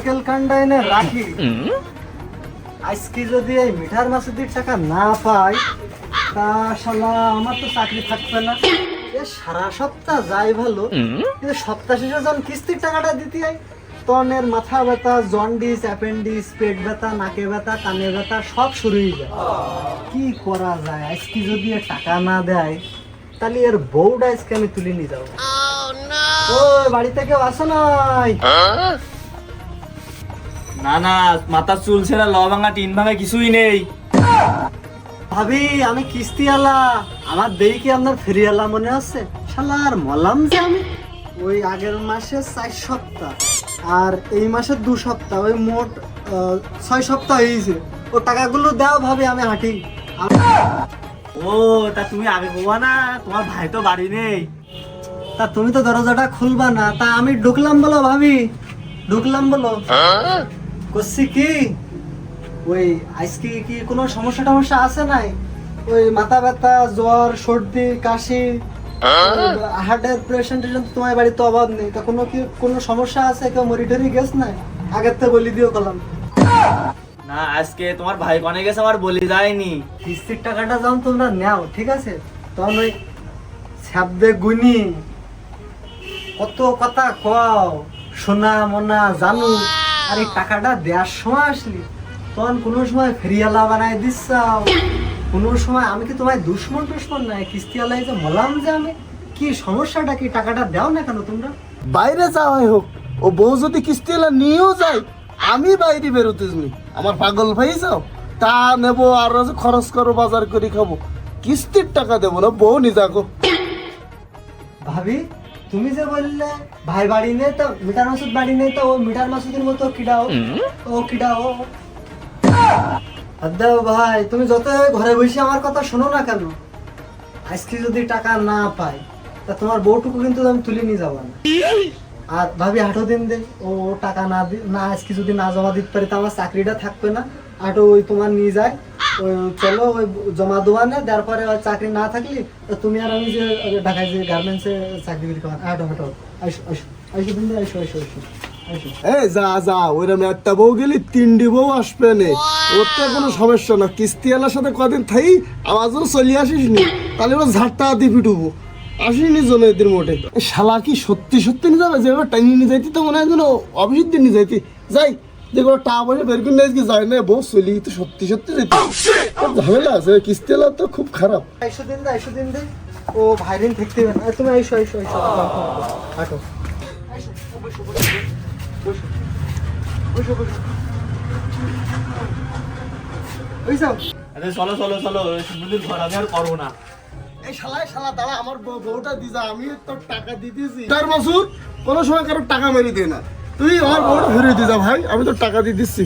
নারকেল কান্ডা এনে রাখি, আজকে যদি এই মিঠার মাসুদির টাকা না পাই তা শালা আমার তো চাকরি থাকবে না। এ সারা সপ্তাহ যাই ভালো, কিন্তু সপ্তাহ শেষে যখন কিস্তির টাকাটা দিতে হয় তখন এর মাথা ব্যথা, জন্ডিস, অ্যাপেন্ডিক্স, পেট ব্যথা, নাকে ব্যথা, কানে ব্যথা সব শুরু হয়ে যায়। কি করা যায়? আজকে যদি এর টাকা না দেয় তাহলে এর বউটা আজকে আমি তুলে নিয়ে যাবো। ও বাড়িতে কেউ আসো নাই? না না, মাথার চুল ছেঁড়া, ল ভাঙা, টিন ভাঙা কিছুই নেই। ভাবি আমি কিস্তি আলা, আমার দেই কি আপনার ফেরি আলা মনে আছে? শালা আর মলাম যে আমি ওই আগের মাসে 4 সপ্তাহ আর এই মাসে 2 সপ্তাহ, ওই মোট 6 সপ্তাহ হয়েছে। ও টাকাগুলো দাও ভাবি, আমি হাঁটি। ও তা তুমি আগে বলবা না, তোমার ভাই তো বাড়ি নেই। তা তুমি তো দরজাটা খুলবা না, তা আমি ঢুকলাম বলো ভাবি, ঢুকলাম বলো। করছি কি ওই আজকে কি কোনো সমস্যা টমস্যা আছে নাই? ওই মাথা ব্যথা, জ্বর, সর্দি, কাশি, হার্টের পেশেন্টের জন্য তোমার বাড়িতে অভাব নেই। তা কোনো সমস্যা আছে? কেউ মরিটরি গেছ নাই? আগের তো বলি দিও কলাম। না, আজকে তোমার ভাই কনে গেছে আমার বলি যায়নি। কিস্তির টাকাটা যখন তোমরা নাও, ঠিক আছে, তখন ওই ছাব্দে গুনি কত কথা কও, সোনা মোনা জানু, আর এই টাকাটা দেওয়ার সময় আসলি তখন কোনো সময় ফেরিয়ালা বানায় দিচ্ছাও, কোনো সময় আমি কি তোমায় দুশ্মন নাই, কিস্তিওয়ালাই যে মলাম যে আমি, কি সমস্যাটা কি? টাকাটা দাও না কেন তোমরা? বাইরে যাওয়াই হোক, ও বউ যদি কিস্তি এলা নিয়েও যায়, আমি বাইরে বেরোতে নি। আমার পাগল ভাই যাও, তা নেবো আর খরচ করো, বাজার করে খাবো, কিস্তির টাকা দেবো না, বউ নি যাকো। ভাবি তুমি যে বললে ভাই বাড়ি নেই, তো মিটার মাসুদ বাড়ি নেই, তো ও মিটার মাসুদের মতো কিডাও, আদাও ভাই, তুমি যত ঘরে বসে আমার কথা শোনো না কেন, আজকে যদি টাকা না পাই তা তোমার বউটুকু কিন্তু আমি তুলে নিয়ে যাবো না। আর ভাবি হাঁটো দিন দে, ও টাকা না আজকে যদি না জমা দিতে পারি তো আমার চাকরিটা থাকবে না। হাঁটো ওই তোমার নিয়ে যায়, ওই চলো ওই জমা দেওয়া নেই, তারপরে চাকরি না থাকলে তো তুমি আর আমি যে ঢাকায় যে গার্মেন্টসে চাকরি করি, হাঁটো হাঁটো, আইসো আইসো আইসো দিন দে, আইসো আইসো আইসো আইসো। এই যা যা, ওইরকম একটা বউ গেলি 3টি বউ আসবে নে, ওতে কোনো সমস্যা না। কিস্তি এলার সাথে কদিন থাই, আমার জন্য চলে আসিস নি, তাহলে ওরা ঝাড়টা দিয়ে পিটুবো। আসিনি জন এদের মোটে। শালা কি সত্যি সত্যি নিয়ে যাবে? যেভাবে টাইম নিয়ে যাইতি তো মনে হয় যেন অফিসের দিন নিয়ে যাইতি। যাই দেখো টাকা পয়সা বের করে নিয়ে যায় না, বউ চলি তো সত্যি সত্যি যেতে ঝামেলা আছে। কিস্তি এলা তো খুব খারাপ। আইসো দিন দে, আইসো দিন দে, ও ভাইরিন থাকতে হবে না। তুমি আইসো আইসো আইসো, হাঁটো আইসো, বসো বসো বসো বসো বসো ওইসব। আরে চলো চলো চলো, সুন্দর ঘর আমি আর করবো না। এই শালা দাঁড়া, আমার বউটা দি যা, আমি তোর টাকা দিতেছি। তার মাসুদ কোনো সময় কারো টাকা মেরে দে না, তুই আমার বউটা ফিরিয়ে দি যা ভাই, আমি তোর টাকা দিয়ে দিচ্ছি।